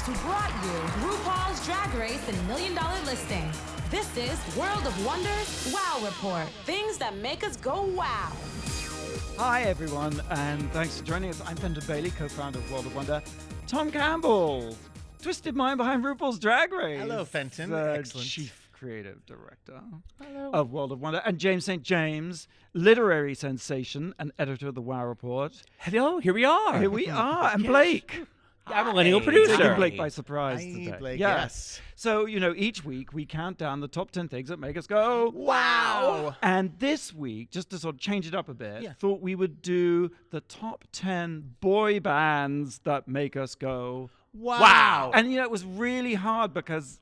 who brought you RuPaul's Drag Race and $1 Million Listing. This is World of Wonders Wow Report. Things that make us go wow. Hi, everyone, and thanks for joining us. I'm Fenton Bailey, co-founder of World of Wonder. Tom Campbell, twisted mind behind RuPaul's Drag Race. Hello, Fenton. The Excellent. Chief Creative Director of World of Wonder. And James St. James, literary sensation and editor of the Wow Report. Hello, here we are. Here we are. And Blake. I'm a millennial producer. Taking Blake by surprise today. Blake, Yeah. yes. So, each week we count down the top 10 things that make us go, Wow. And this week, just to sort of change it up a bit, thought we would do the top 10 boy bands that make us go, Wow. And, it was really hard because,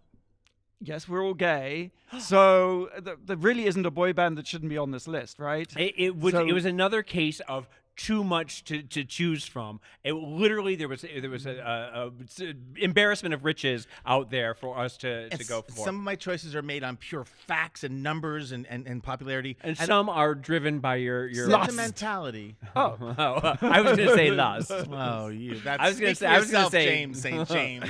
yes, we're all gay, so there really isn't a boy band that shouldn't be on this list, right? It was another case of too much to choose from. It literally there was a embarrassment of riches out there for us to go for. Some of my choices are made on pure facts and numbers and popularity, and some are driven by your sentimentality. Oh, I was going to say lust. Oh, you. That's I was going to say James St. James.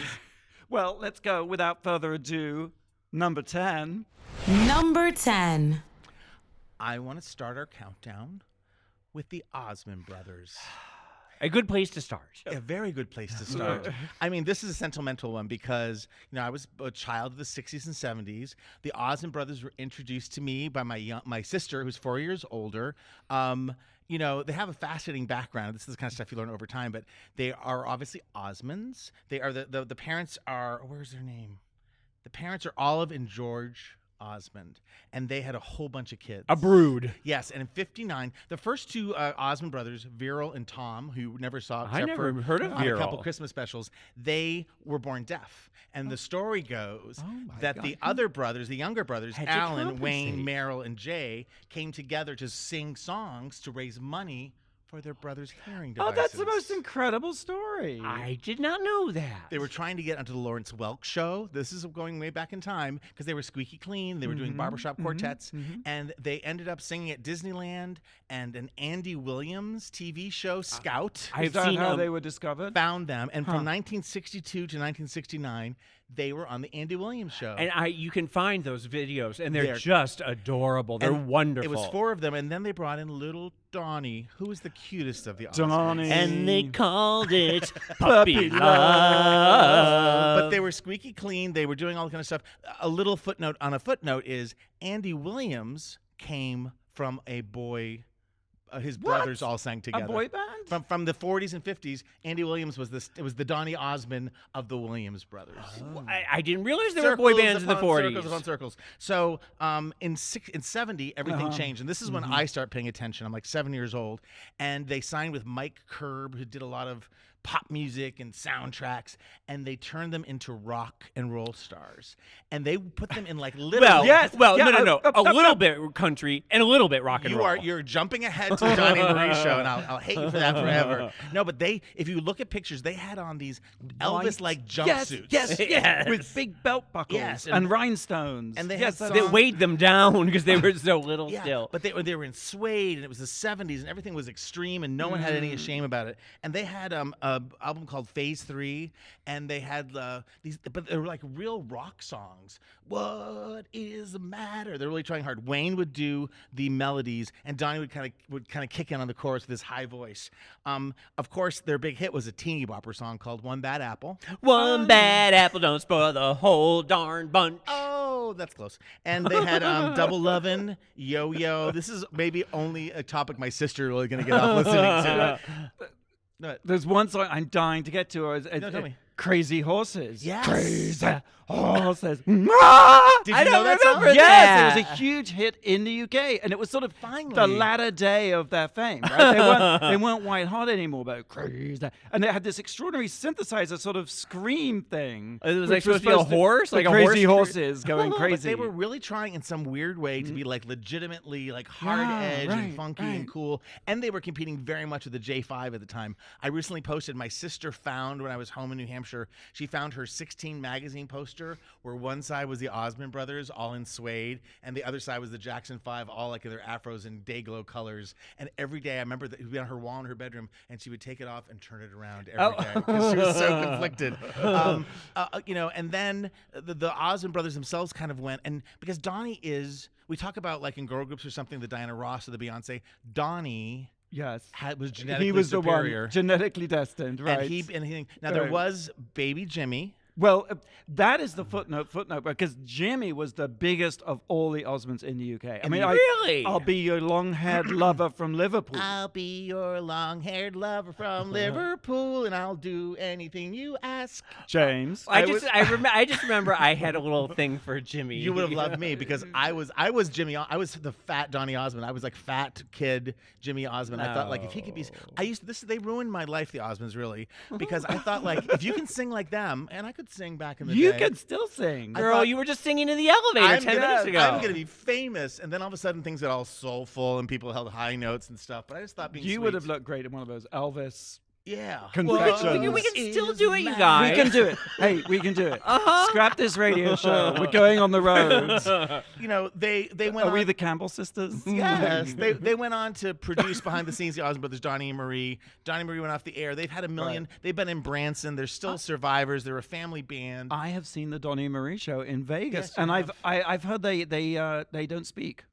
Well, let's go without further ado. Number 10. Number 10. I want to start our countdown with the Osmond brothers. A good place to start. A very good place to start. I mean, this is a sentimental one because, I was a child of the 60s and 70s. The Osmond brothers were introduced to me by my sister, who's 4 years older. They have a fascinating background. This is the kind of stuff you learn over time, but they are obviously Osmonds. They are the parents are, where's their name? The parents are Olive and George Osmond, and they had a whole bunch of kids. A brood. Yes, and in '59, the first two Osmond brothers, Viral and Tom, who never saw I never heard of Viral. A couple Christmas specials, they were born deaf. And the story goes that the other brothers, the younger brothers, Alan, Wayne, Merrill, and Jay, came together to sing songs to raise money for their brother's hearing devices. Oh, that's the most incredible story. I did not know that. They were trying to get onto the Lawrence Welk show. This is going way back in time because they were squeaky clean. They were doing barbershop quartets. And they ended up singing at Disneyland and an Andy Williams TV show, Scout. Is that how they were discovered? Found them. And from 1962 to 1969, they were on the Andy Williams show. And you can find those videos, and they're just adorable. They're wonderful. It was 4 of them, and then they brought in little Donnie, who was the cutest of the Donnie. And they called it Puppy Love. But they were squeaky clean. They were doing all that kind of stuff. A little footnote on a footnote is Andy Williams came from a boy. His brothers all sang together. A boy band? From the 40s and 50s, Andy Williams was the Donnie Osmond of the Williams brothers. I didn't realize there were boy bands in the 40s. Circles upon circles. So in 70, everything changed. And this is when I start paying attention. I'm like 7 years old. And they signed with Mike Curb, who did a lot of pop music and soundtracks, and they turned them into rock and roll stars. And they put them in like little... No. A little bit country and a little bit rock and roll. You're jumping ahead to the Johnny and Marie show, and I'll hate you for that forever. No, but if you look at pictures, they had on these Elvis-like jumpsuits. Yes. With big belt buckles and rhinestones. And they had they weighed them down because they were so little still. But they were in suede, and it was the 70s, and everything was extreme, and no one had any shame about it. And they had a album called Phase 3, and they had these, but they were like real rock songs. What is the matter? They're really trying hard. Wayne would do the melodies, and Donnie would kind of kick in on the chorus with his high voice. Of course, their big hit was a teeny bopper song called "One Bad Apple." One bad apple don't spoil the whole darn bunch. Oh, that's close. And they had Double Lovin', Yo Yo. This is maybe only a topic my sister really going to get off listening to. There's one song I'm dying to get to. Tell me. Crazy Horses. Yes. Crazy Horses. Did you know that song? Yes, it was a huge hit in the UK, and it was sort of the latter day of their fame. Right? They weren't white hot anymore, but crazy. And they had this extraordinary synthesizer sort of scream thing. It was like supposed to be a horse, like a crazy horse horses going crazy. But they were really trying in some weird way to be like legitimately like hard edge and funky and cool. And they were competing very much with the J5 at the time. I recently posted my sister found when I was home in New Hampshire brochure. She found her 16 magazine poster where one side was the Osmond brothers all in suede and the other side was the Jackson 5 all like in their afros and day glow colors. And every day I remember that it would be on her wall in her bedroom and she would take it off and turn it around every day because she was so conflicted. And then the Osmond brothers themselves kind of went, and because Donnie is, we talk about like in girl groups or something, the Diana Ross or the Beyonce, Donnie was genetically he was superior. The one genetically destined, right? There was baby Jimmy. Well, that is the footnote, because Jimmy was the biggest of all the Osmonds in the UK. I mean, really? I'll be your long-haired lover from Liverpool. I'll be your long-haired lover from Liverpool, and I'll do anything you ask. James. I just remember I had a little thing for Jimmy. You would have loved me because I was Jimmy. I was the fat Donny Osmond. I was like fat kid Jimmy Osmond. I thought like if he could be, they ruined my life, the Osmonds, really, because I thought like if you can sing like them, and I could sing back in the day. You can still sing. Girl, you were just singing in the elevator 10 minutes ago. I'm going to be famous. And then all of a sudden things get all soulful and people held high notes and stuff. But I just thought being You sweet. would have looked great in one of those Elvis confections. Well, we can still do it, you guys. We can do it. Hey, we can do it. Scrap this radio show. We're going on the road. They went Are we the Campbell sisters? Yes. they went on to produce behind the scenes the Osmond Brothers, Donnie and Marie. Donnie and Marie went off the air. They've had a million. Right. They've been in Branson. They're still survivors. They're a family band. I have seen the Donnie and Marie show in Vegas, Yes, and I've heard they don't speak.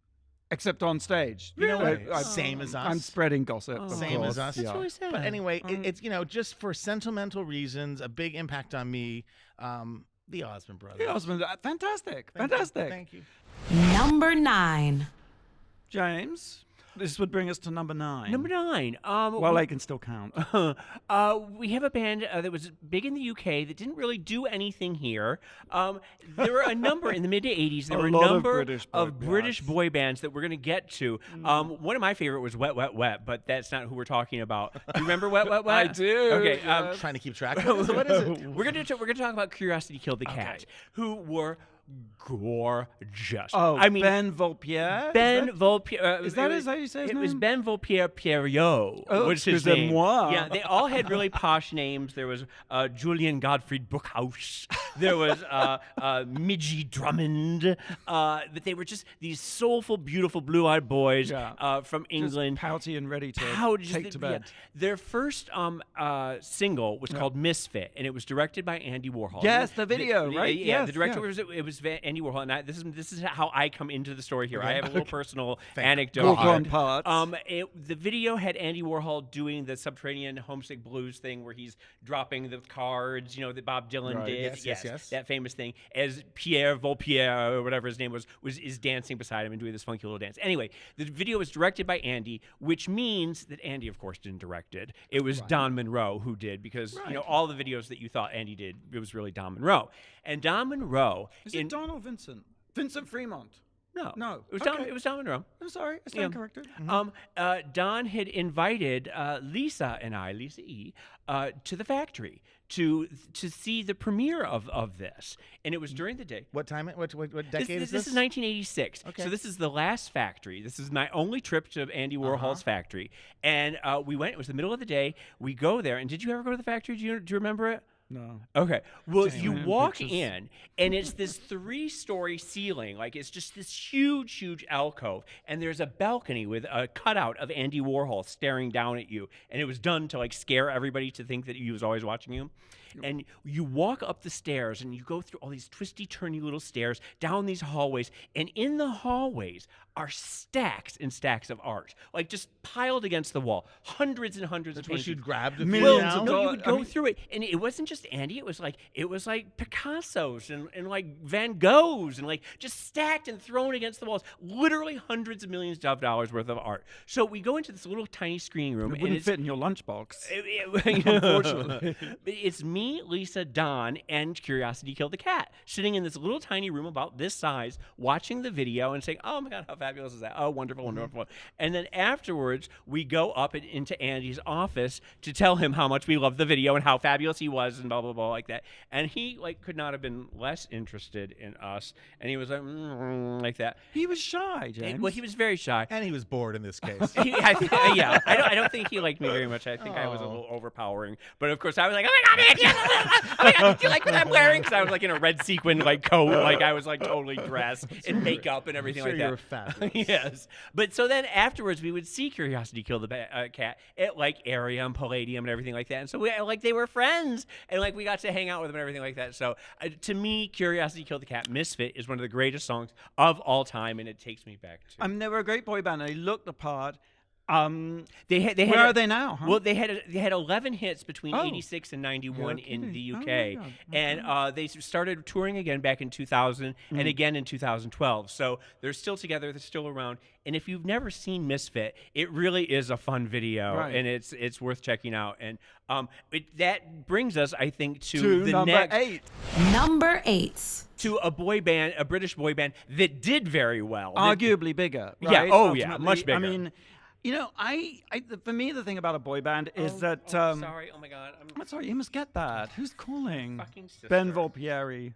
Except on stage. Really? Same as us. I'm spreading gossip. Same as us. That's really sad. But anyway, it's just for sentimental reasons, a big impact on me. The Osmond Brothers. The Osmond, fantastic. Thank you. Number 9. James, this would bring us to number 9. Number 9. Well, I can still count. We have a band that was big in the UK that didn't really do anything here. There were a number in the mid to 80s. There were a number of British boy bands that we're going to get to. One of my favorite was Wet, Wet, Wet, but that's not who we're talking about. Do you remember Wet, Wet, Wet? I do. Okay. I'm trying to keep track of it. What is it? We're going to talk about Curiosity Killed the Cat, who were gorgeous. Oh, I mean, Ben Volpierre? Ben Volpierre. Is that how you say his name? It was Ben Volpierre Pierrot. Was his name. Moi. Yeah, they all had really posh names. There was Julian Godfried Bookhouse. There was Midgie Drummond. But they were just these soulful, beautiful, blue-eyed boys from England. Just pouty and ready to take to bed. Yeah. Their first single was called Misfit, and it was directed by Andy Warhol. Yes, the video, right? Yeah, Yes, the director was Andy Warhol, and this is how I come into the story here. I have a little personal anecdote. The video had Andy Warhol doing the subterranean homesick blues thing, where he's dropping the cards, that Bob Dylan did. Yes. That famous thing. As Pierre Volpierre or whatever his name was dancing beside him and doing this funky little dance. Anyway, the video was directed by Andy, which means that Andy, of course, didn't direct it. It was Don Monroe who did, because all the videos that you thought Andy did, it was really Don Monroe. And Don Monroe Is it Don or Vincent? Vincent Fremont. No. It was Don Monroe. I'm sorry. I stand corrected. Don had invited Lisa E. To the factory to see the premiere of this, and it was during the day. What time? What decade is this? This is 1986. Okay. So this is the last factory. This is my only trip to Andy Warhol's factory, and we went. It was the middle of the day. We go there, and did you ever go to the factory? Do you remember it? No. Okay. Well, you walk in, and it's this 3-story ceiling. Like, it's just this huge, huge alcove. And there's a balcony with a cutout of Andy Warhol staring down at you. And it was done to, scare everybody to think that he was always watching you. And you walk up the stairs, and you go through all these twisty-turny little stairs, down these hallways. And in the hallways are stacks and stacks of art, just piled against the wall. Hundreds and hundreds of paintings. You'd grabbed Millions of dollars. You would go through it, and it wasn't just Andy. It was like Picasso's and Van Gogh's and just stacked and thrown against the walls. Literally hundreds of millions of dollars worth of art. So we go into this little tiny screening room. It wouldn't fit in your lunchbox. Unfortunately. But it's me, Lisa, Don, and Curiosity Killed the Cat, sitting in this little tiny room about this size, watching the video and saying, "Oh my God, how fabulous is that? Oh, wonderful, wonderful. And then afterwards, we go up into Andy's office to tell him how much we loved the video and how fabulous he was and blah, blah, blah, like that. And he, like, could not have been less interested in us. And he was like that. He was shy, James. Well, he was very shy. And he was bored in this case. I don't think he liked me very much. I think I was a little overpowering. But of course, I was like, oh my God, do you like what I'm wearing? Because I was like in a red sequin like coat, like I was like totally dressed in makeup and everything like that. You were fabulous. Yes. But so then afterwards, we would see Curiosity Kill the Cat at like Area and Palladium and everything like that. And so we, like they were friends, and like we got to hang out with them and everything like that. So to me, Curiosity Kill the Cat, Misfit is one of the greatest songs of all time, and it takes me back to. They were a great boy band. They looked the part. Where are they now? Huh? Well, they had 11 hits between 86 and 91 in the UK, and they started touring again back in 2000 and again in 2012. So they're still together, they're still around. And if you've never seen Misfit, it really is a fun video, and it's worth checking out. And that brings us, I think, to the number 8. Number 8. To a boy band, a British boy band that did very well, arguably bigger. Right? Yeah. Oh, Ultimately, yeah. Much bigger. I mean. You know, for me, the thing about a boy band is that. Sorry. Oh my God. I'm sorry. You must get that. Who's calling? Fucking sister. Ben Volpieri,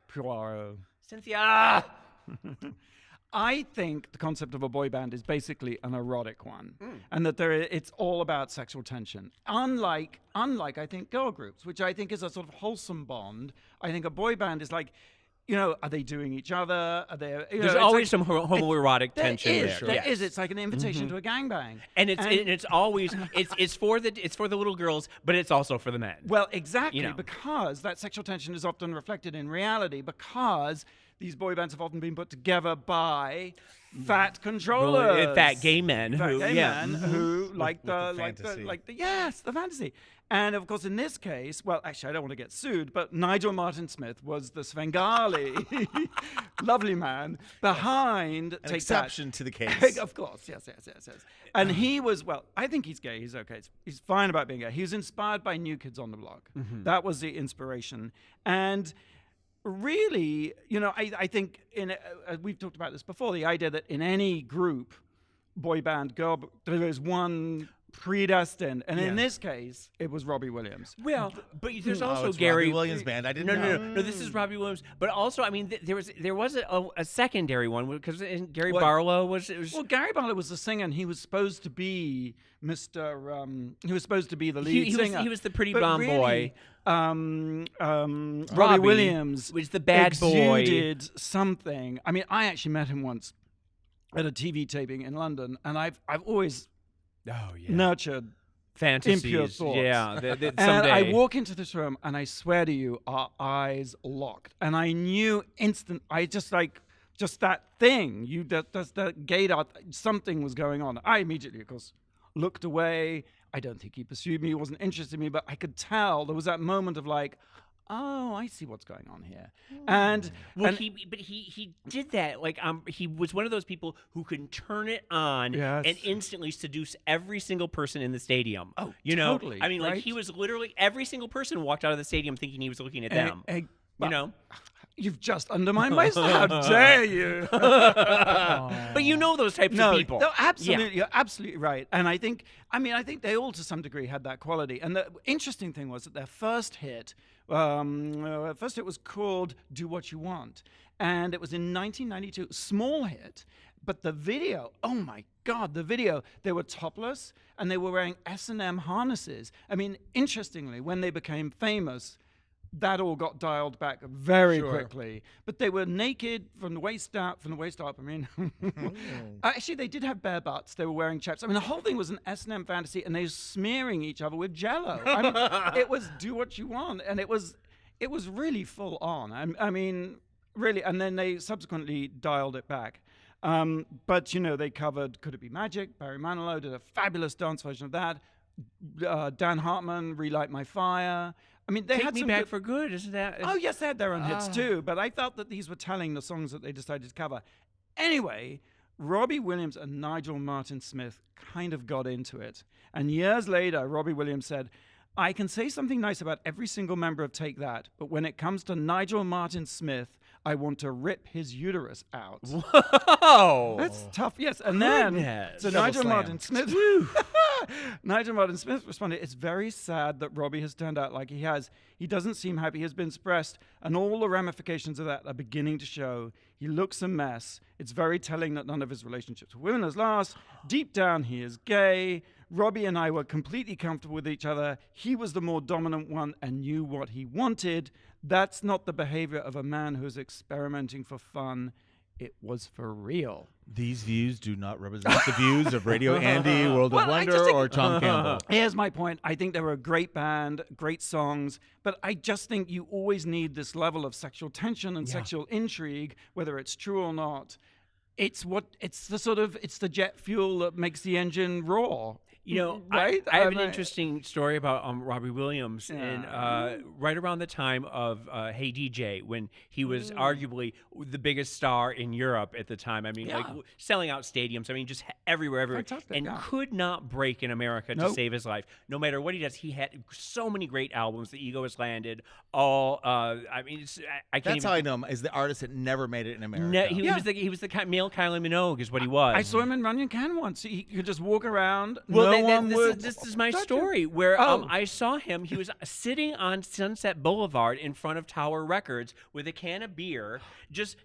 Poirot. Cynthia. I think the concept of a boy band is basically an erotic one, and that it's all about sexual tension. Unlike I think girl groups, which I think is a sort of wholesome bond. I think a boy band is like. You know, are they doing each other? Are they? There's always some homoerotic tension there. There is. It's like an invitation to a gangbang, and it's always it's for the little girls, but it's also for the men. Well, exactly, because that sexual tension is often reflected in reality. Because these boy bands have often been put together by fat controllers, fat gay men who like the fantasy. And of course, in this case, well, actually, I don't want to get sued, but Nigel Martin Smith was the Svengali, lovely man behind. An exception to the case, of course, yes. And he was, well, I think he's gay. He's okay. He's fine about being gay. He was inspired by New Kids on the Block. That was the inspiration, and. Really, you know, I think we've talked about this before, the idea that in any group, boy band, girl, there is one predestined, and in this case, it was Robbie Williams. Well, but there's also it's Gary Robbie Williams band. I didn't know. No. This is Robbie Williams, but also, I mean, there was a secondary one because Gary Barlow was. Well, Gary Barlow was the singer, and he was supposed to be Mr. He was supposed to be the lead singer. He was the pretty blonde boy. Robbie Williams was the bad boy. Exuded something. I mean, I actually met him once at a TV taping in London, and I've always nurtured fantasies, impure thoughts. Yeah, and someday. I walk into this room, and I swear to you, our eyes locked, and I knew just that thing. That gate out, something was going on. I immediately, of course, looked away. I don't think he pursued me. He wasn't interested in me, but I could tell there was that moment of like, oh, I see what's going on here. And he did that. Like he was one of those people who can turn it on and instantly seduce every single person in the stadium. Oh, you know? totally. I mean, like he was literally every single person walked out of the stadium thinking he was looking at them. You know. You've just undermined myself. How dare you? But you know those types of people. No, absolutely. You're absolutely right. And I think they all to some degree had that quality. And the interesting thing was that their first hit was called Do What You Want. And it was in 1992. Small hit. But the video, oh my God, they were topless and they were wearing S&M harnesses. I mean, interestingly, when they became famous, that all got dialed back very quickly. But they were naked from the waist up. I mean, actually, they did have bare butts. They were wearing chaps. I mean, the whole thing was an S&M fantasy, and they were smearing each other with Jell-O. I mean, it was Do What You Want, and it was really full on. I mean, really. And then they subsequently dialed it back. But you know, they covered Could It Be Magic? Barry Manilow did a fabulous dance version of that. Dan Hartman, Relight My Fire. I mean, they Take had Me some Back for Good, isn't that? Oh, yes, they had their own hits too, but I felt that these were telling the songs that they decided to cover. Anyway, Robbie Williams and Nigel Martin Smith kind of got into it. And years later, Robbie Williams said, I can say something nice about every single member of Take That, but when it comes to Nigel Martin Smith, I want to rip his uterus out. Whoa. That's tough, yes. And then, Goodness. so Double Nigel slam. Martin Smith, Nigel Martin Smith responded, it's very sad that Robbie has turned out like he has. He doesn't seem happy. He has been suppressed, and all the ramifications of that are beginning to show. He looks a mess. It's very telling that none of his relationships with women has last. Deep down, he is gay. Robbie and I were completely comfortable with each other. He was the more dominant one and knew what he wanted. That's not the behavior of a man who's experimenting for fun. It was for real. These views do not represent the views of Radio Andy, World of Wonder, or Tom Campbell. Here's my point. I think they were a great band, great songs, but I just think you always need this level of sexual tension and sexual intrigue, whether it's true or not. It's the jet fuel that makes the engine roar. You know, right? I have an interesting story about Robbie Williams, and right around the time of Hey DJ, when he was arguably the biggest star in Europe at the time. I mean, like selling out stadiums. I mean, just everywhere, Fantastic, and could not break in America to save his life. No matter what he does, he had so many great albums. The Ego Has Landed. All I mean, I can't. That's even how I know him, is the artist that never made it in America. he was the male Kylie Minogue, is what he was. I saw him in Runyon Can once. He could just walk around. Well, no one would. This is my touch story him. where I saw him. He was sitting on Sunset Boulevard in front of Tower Records with a can of beer, just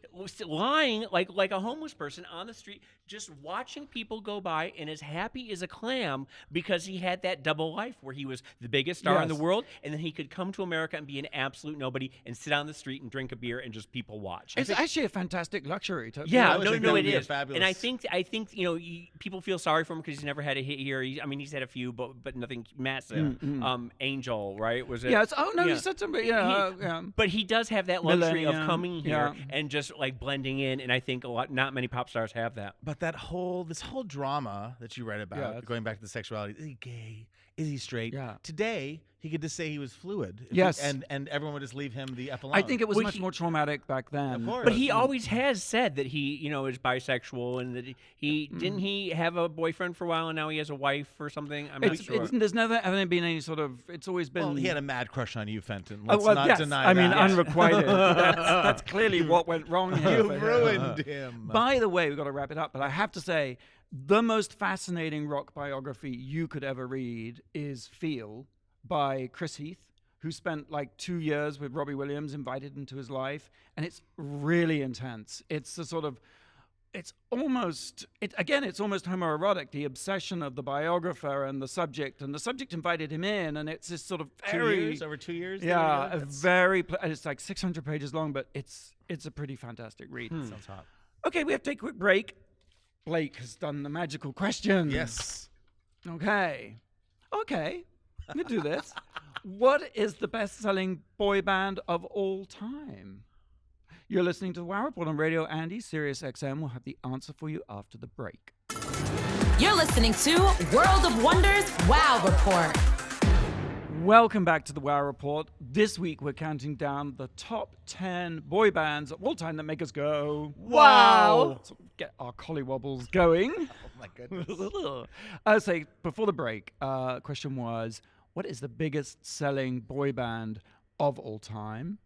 lying like a homeless person on the street, just watching people go by and as happy as a clam because he had that double life where he was the biggest star in the world, and then he could come to America and be an absolute nobody and sit on the street and drink a beer and just people watch. It's actually a fantastic luxury. Yeah, I would think that no, would it be a is. fabulous- And I think people feel sorry for him because he's never had a hit here. He's had a few, but nothing massive. Angel, right? Was it? Yeah. You said something. But he does have that luxury of Millennium, coming here and just like blending in, and I think not many pop stars have that. But this whole drama that you read about, going back to the sexuality, is he gay? Is he straight? Yeah. Today, he could just say he was fluid. Yes. And everyone would just leave him the F alone. I think it was much more traumatic back then. Of course. But he always has said that he, is bisexual, and that he didn't he have a boyfriend for a while, and now he has a wife or something. I'm not sure. There's never ever been any sort of. It's always been. Well, he had a mad crush on you, Fenton. Oh, Let's well, not yes. deny I that. mean, unrequited. That's clearly what went wrong here. You for him. ruined him. By the way, we've got to wrap it up, but I have to say, the most fascinating rock biography you could ever read is Feel by Chris Heath, who spent like 2 years with Robbie Williams, invited into his life, and it's really intense. It's a sort of, it's almost homoerotic, the obsession of the biographer and the subject invited him in, and it's this sort of over 2 years? Yeah, it's like 600 pages long, but it's a pretty fantastic read. Sounds hot. Okay, we have to take a quick break. Blake has done the magical question. Yes. Okay. I'm going to do this. What is the best-selling boy band of all time? You're listening to the Wow Report on Radio Andy, SiriusXM. We'll have the answer for you after the break. You're listening to World of Wonders Wow Report. Welcome back to the Wow Report. This week we're counting down the top 10 boy bands of all time that make us go, wow! So get our collywobbles going. Oh, my goodness. So before the break, question was, what is the biggest selling boy band of all time?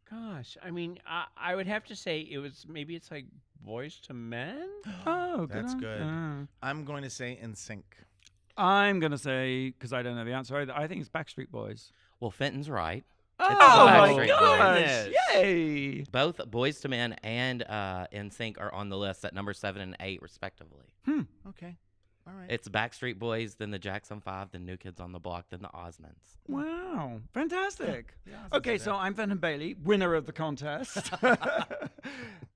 Gosh, I mean, I would have to say it's like Boys to Men. Oh, That's good. I'm going to say NSYNC. I'm going to say, because I don't know the answer either, I think it's Backstreet Boys. Well, Fenton's right. Oh, my my gosh. gosh. Yay. Both Boys to Men and NSYNC are on the list at number 7 and 8, respectively. Okay. All right. It's Backstreet Boys, then the Jackson 5, then New Kids on the Block, then the Osmonds. Wow. Fantastic. Okay, so I'm Fenton Bailey, winner of the contest.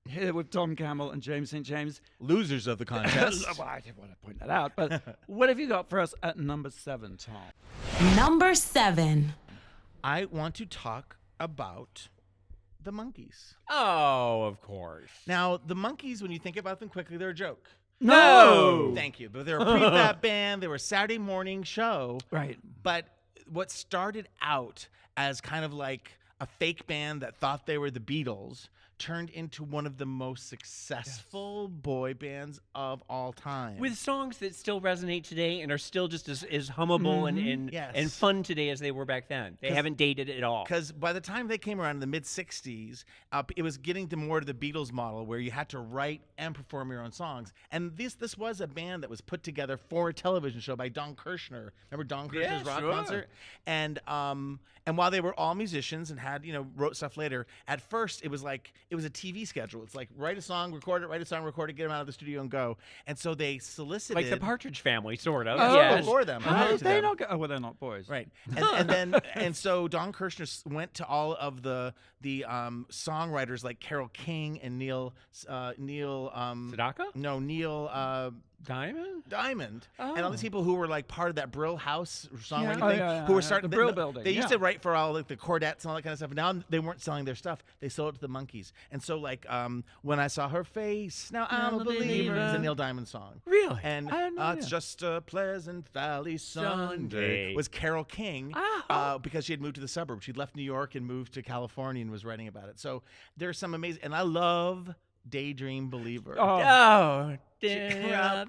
Here with Tom Campbell and James St. James. Losers of the contest. Well, I didn't want to point that out, but what have you got for us at number 7, Tom? Number 7. I want to talk about the Monkees. Oh, of course. Now, the Monkees, when you think about them quickly, they're a joke. No! Thank you. But they're a prefab band. They were a Saturday morning show. Right. But what started out as kind of like a fake band that thought they were the Beatles turned into one of the most successful boy bands of all time. With songs that still resonate today and are still just as hummable and fun today as they were back then. They haven't dated at all. Because by the time they came around in the mid-'60s, it was getting to more to the Beatles model where you had to write and perform your own songs. And this was a band that was put together for a television show by Don Kirshner. Remember Don Kirshner's rock concert? And while they were all musicians and had, wrote stuff later, at first it was a TV schedule. It's like write a song, record it, get them out of the studio and go. And so they solicited, like the Partridge Family, sort of. Before them. They're not boys, right? And so Don Kirshner went to all of the songwriters like Carole King and Neil Sedaka? No, Neil Diamond, and all these people who were like part of that Brill House songwriting thing, who were starting the Brill building. They used to write for all like the Chordettes and all that kind of stuff. Now they weren't selling their stuff; they sold it to the Monkees. And so, like, when I saw her face, now I'm a believer. It's a Neil Diamond song, really. And it's just a Pleasant Valley Sunday was Carole King, because she had moved to the suburbs. She'd left New York and moved to California and was writing about it. So there's some amazing, and I love Daydream Believer. Up,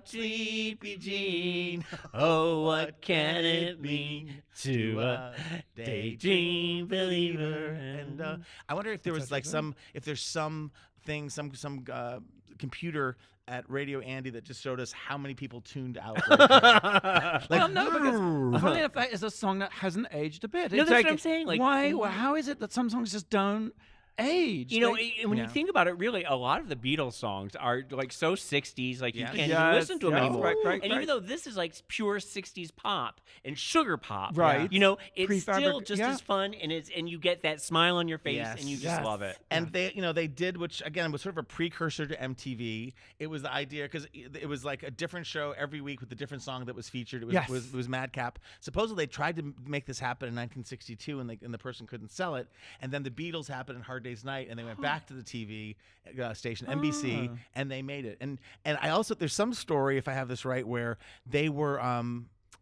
sleepy Jean. Oh, what can it mean to a daydream believer? And I wonder if there was like some computer at Radio Andy that just showed us how many people tuned out. Because funny enough, that is a song that hasn't aged a bit. No, that's what I'm saying. Like, why? Well, how is it that some songs just don't age? When you think about it, really, a lot of the Beatles songs are like so 60s, like you can't even listen to them anymore. Right. Even though this is like pure 60s pop and sugar pop, right? It's still just as fun, and you get that smile on your face, and you just love it. And they did, which again was sort of a precursor to MTV. It was the idea because it was like a different show every week with a different song that was featured. It was Madcap. Supposedly they tried to make this happen in 1962, and the person couldn't sell it. And then the Beatles happened in Hard Day's Night, and they went back to the TV station NBC, and they made it. And I also, there's some story, if I have this right, where they were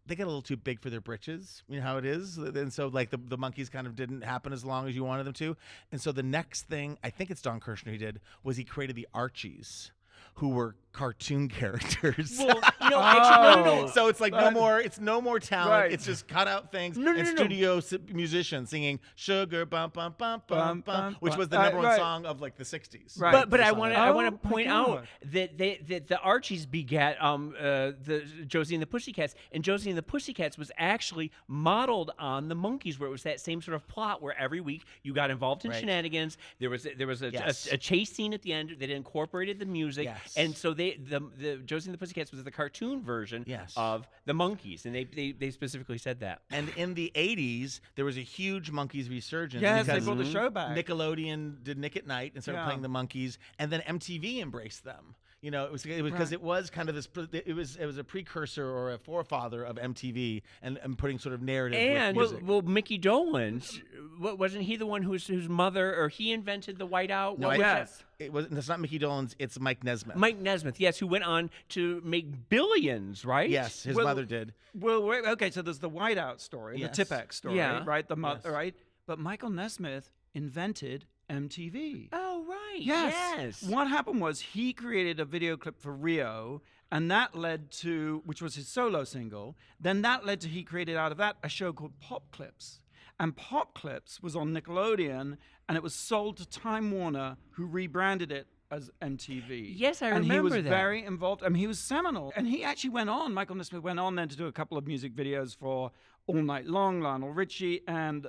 they got a little too big for their britches. You know how it is, and so like the Monkees kind of didn't happen as long as you wanted them to. And so the next thing, I think it's Don Kirshner he did, was he created the Archies, who were cartoon characters. Well, actually, no. So it's like no more talent. Right. It's just cut out things studio musicians singing "Sugar Bum Bum Bum Bum Bum," which was the number one song of like the '60s. Right. But I want to point out that the Archies begat the Josie and the Pussycats, and Josie and the Pussycats was actually modeled on the Monkees, where it was that same sort of plot where every week you got involved in shenanigans. There was a chase scene at the end that incorporated the music, and so the Josie and the Pussycats was the cartoon version of the Monkees, and they specifically said that. And in the 80s, there was a huge Monkees resurgence. Yes, because they brought the show back. Nickelodeon did Nick at Night and started playing the Monkees, and then MTV embraced them. It was because it was kind of this. It was a precursor or a forefather of MTV and putting sort of narrative. And with music. Mickey Dolenz, wasn't he the one whose mother or he invented the whiteout? No, it's not Mickey Dolenz. It's Mike Nesmith. Mike Nesmith, yes, who went on to make billions, right? Yes, his mother did. Well, okay, so there's the whiteout story, the Tipex story, right? The mother, right? But Michael Nesmith invented MTV. Oh, right. Yes. What happened was he created a video clip for Rio, and that led to, which was his solo single, then that led to, he created out of that a show called Pop Clips. And Pop Clips was on Nickelodeon, and it was sold to Time Warner, who rebranded it as MTV. Yes, I remember that. And he was very involved. I mean, he was seminal. And he actually went on, Michael Nesmith went on then to do a couple of music videos for All Night Long, Lionel Richie, and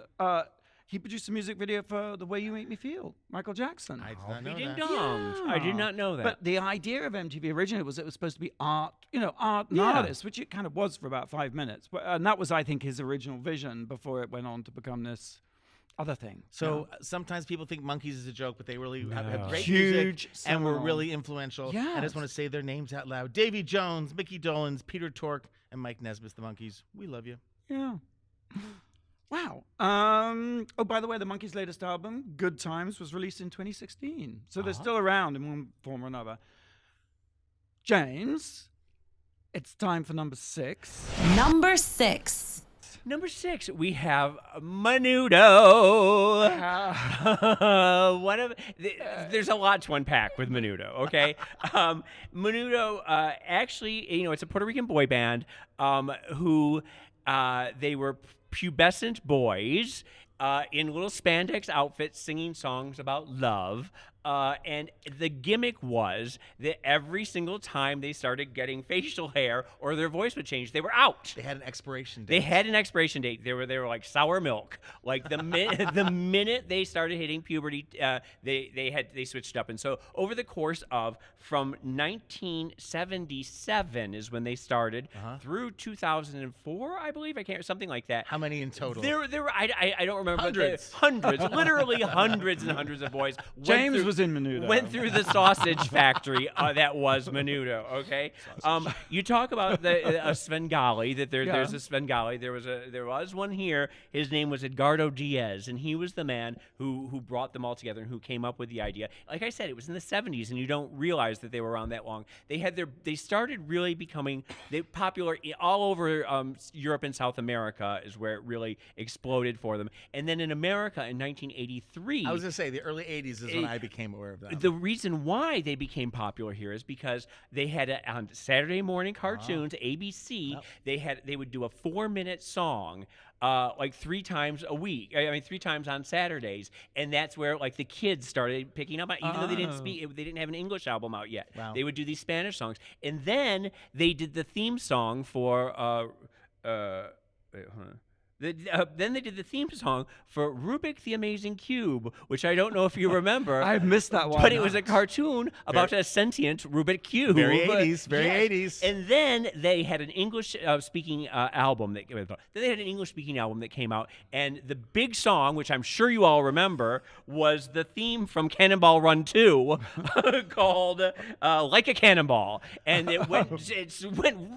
he produced a music video for The Way You Make Me Feel, Michael Jackson. I did not know that. I did not know that. But the idea of MTV originally was it was supposed to be art, art and artists, which it kind of was for about 5 minutes. But and that was, I think, his original vision before it went on to become this other thing. So sometimes people think Monkees is a joke, but they really have great Huge music and were really influential. Yes. I just want to say their names out loud. Davy Jones, Mickey Dolenz, Peter Tork, and Mike Nesmith, the Monkees. We love you. Yeah. Wow. Oh, by the way, the Monkees' latest album, Good Times, was released in 2016. So they're still around in one form or another. James, it's time for number 6. Number 6. Number 6, we have Menudo. There's a lot to unpack with Menudo, okay? Menudo, actually, it's a Puerto Rican boy band who they were pubescent boys in little spandex outfits singing songs about love. And the gimmick was that every single time they started getting facial hair or their voice would change, they were out. They had an expiration date. They had an expiration date. They were like sour milk. Like the minute they started hitting puberty, they switched up. And so over the course of from 1977 is when they started through 2004, I believe. Something like that. How many in total? There were I don't remember. Hundreds. Hundreds, literally hundreds and hundreds of boys. James was in Menudo. Went through the sausage factory that was Menudo. Okay, you talk about a Svengali. There's a Svengali. There was one here. His name was Edgardo Diaz, and he was the man who brought them all together and who came up with the idea. Like I said, it was in the 70s, and you don't realize that they were around that long. They started really becoming popular all over Europe and South America is where it really exploded for them. And then in America in 1983, I was gonna say the early 80s is when I became aware of that. The reason why they became popular here is because they had on Saturday morning cartoons, ABC. Yep. They would do a 4-minute song. Like 3 times a week. 3 times on Saturdays, and that's where like the kids started picking up on. Even though they didn't have an English album out yet. Wow. They would do these Spanish songs, and then they did the theme song for. Then they did the theme song for Rubik the Amazing Cube, which I don't know if you remember. I've missed that one. But it was a cartoon about a sentient Rubik Cube. Very 80s, very 80s. And then they had an English-speaking album that came out, and the big song, which I'm sure you all remember, was the theme from Cannonball Run 2 called Like a Cannonball. And it went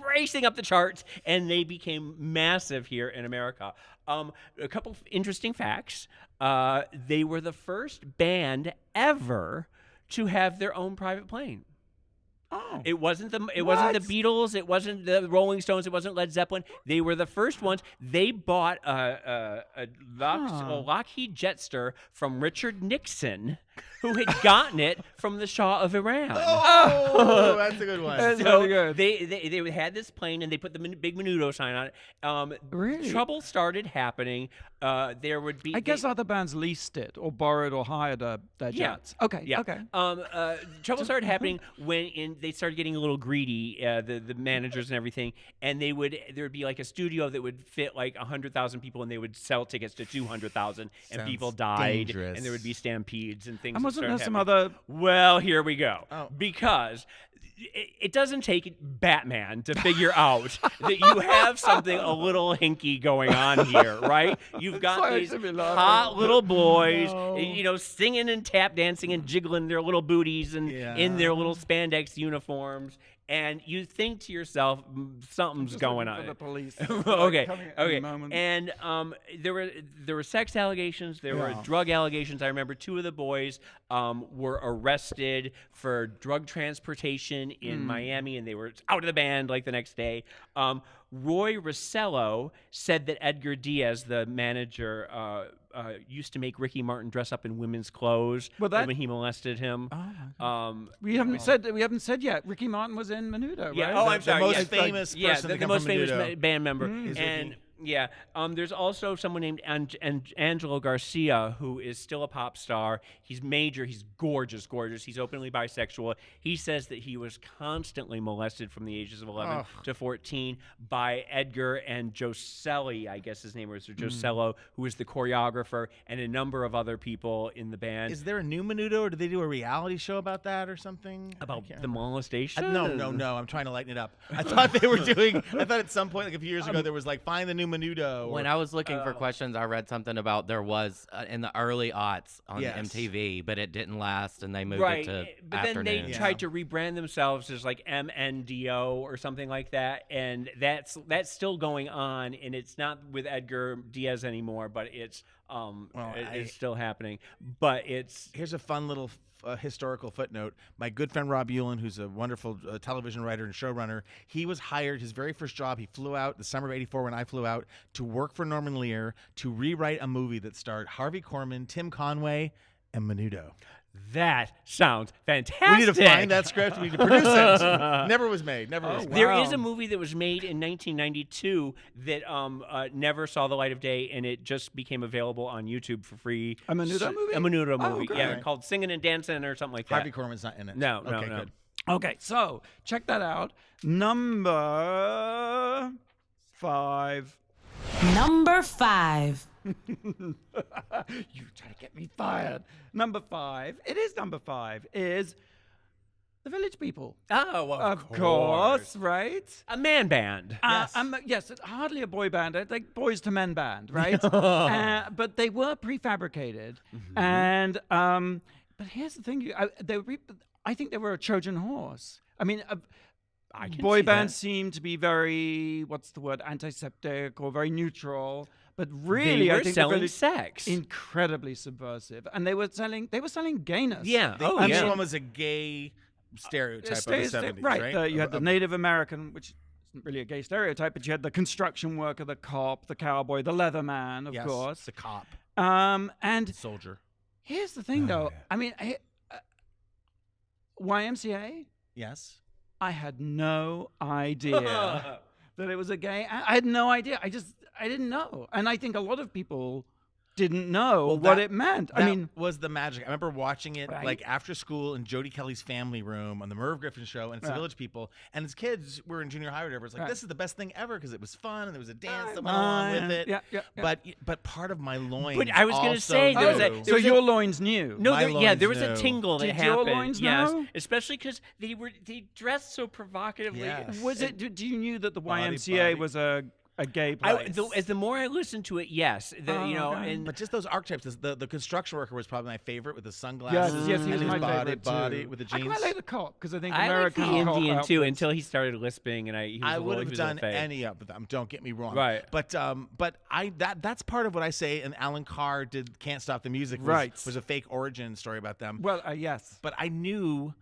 racing up the charts, and they became massive here in America. A couple of interesting facts. They were the first band ever to have their own private plane. Oh. It wasn't the Beatles, it wasn't the Rolling Stones, it wasn't Led Zeppelin. They were the first ones. They bought a Lockheed Jetster from Richard Nixon, who had gotten it from the Shah of Iran. Oh, that's a good one. That's So really good. they had this plane, and they put the big Menudo sign on it. Really? Trouble started happening. There would be. I guess other bands leased it or borrowed or hired their jets. Okay. Yeah. Okay. Trouble started happening when they started getting a little greedy, the managers and everything, and there would be like a studio that would fit like 100,000 people, and they would sell tickets to 200,000, and people died, dangerous. and there would be stampedes and things. And wasn't there started some happening. other? Well, here we go. Oh. Because it doesn't take Batman to figure out that you have something a little hinky going on here, right? You've got Sorry, these I should be laughing. hot little boys, singing and tap dancing and jiggling their little booties and in their little spandex uniforms. And you think to yourself, something's going on. For the police. Okay. Any moment. And there were sex allegations. There were drug allegations. I remember 2 of the boys were arrested for drug transportation in Miami, and they were out of the band like the next day. Roy Rossello said that Edgar Diaz, the manager, used to make Ricky Martin dress up in women's clothes when he molested him. We haven't said yet. Ricky Martin was in Menudo, Yeah. right? Oh, I'm sorry. The most yes. famous person to the come most from famous Menudo band member. is And Ricky. yeah, there's also someone named Angelo Garcia, who is still a pop star. He's major. He's gorgeous. He's openly bisexual. He says that he was constantly molested from the ages of 11 to 14 by Edgar and Joselli, I guess his name was, or Josello, who was the choreographer, and a number of other people in the band. Is there a new Menudo, or did they do a reality show about that or something? About the molestation? No. I'm trying to lighten it up. I thought they were doing. I thought at some point, like a few years ago, there was like find the new Menudo. When I was looking for questions, I read something about there was in the early aughts on MTV, but it didn't last, and they moved it to but afternoon. then they tried to rebrand themselves as like MNDO or something like that, and that's still going on, and it's not with Edgar Diaz anymore, but it's is still happening. But here's a fun little historical footnote. My good friend Rob Ulan, who's a wonderful television writer and showrunner, he was hired, his very first job, he flew out the summer of '84 when I flew out to work for Norman Lear to rewrite a movie that starred Harvey Korman, Tim Conway, and Menudo. That sounds fantastic. We need to find that script. We need to produce it. Never was made. There is a movie that was made in 1992 that never saw the light of day, and it just became available on YouTube for free. A Menudo movie? A Menudo movie, great. yeah, called Singing and Dancing or something like that. Harvey Korman's not in it. No. Good. Okay, so check that out. Number 5. Number 5. You try to get me fired. Number 5. It is number 5. Is the Village People. Oh, of course, right? A man band. Yes, hardly a boy band. It's like Boys to Men band, right? But they were prefabricated, and but here's the thing: I think they were a Trojan horse. I mean. Boy bands seem to be very, antiseptic or very neutral, but really, they were I think selling sex, incredibly subversive, and they were selling gayness. Yeah, each one was a gay stereotype of the 70s, right? You had the Native American, which isn't really a gay stereotype, but you had the construction worker, the cop, the cowboy, the leather man, of course, the cop, and soldier. Here's the thing, though. I mean, YMCA. Yes. I had no idea that it was a gay. I had no idea. I didn't know. And I think a lot of people didn't know what it meant. That was the magic. I remember watching it like after school in Jody Kelly's family room on the Merv Griffin show, and it's the Village People. And as kids, we were in junior high or whatever. It's like, this is the best thing ever because it was fun and there was a dance that went along with it. Yeah. But part of my loins. But I was going to say, so your loins knew. No, there was a tingle that happened. Did your loins know? Especially because they dressed so provocatively. Yes. Was it? Do you knew that the YMCA was a gay place? As the more I listened to it, yes. But just those archetypes. The construction worker was probably my favorite with the sunglasses. Yes, he was and my his favorite body too. with the jeans. I quite like the cop because I think I American like the cop Indian too outfits. until he started lisping, and I would have done any of them. Don't get me wrong. Right. But that's part of what I say. And Alan Carr did "Can't Stop the Music." Was a fake origin story about them. Well, yes. But I knew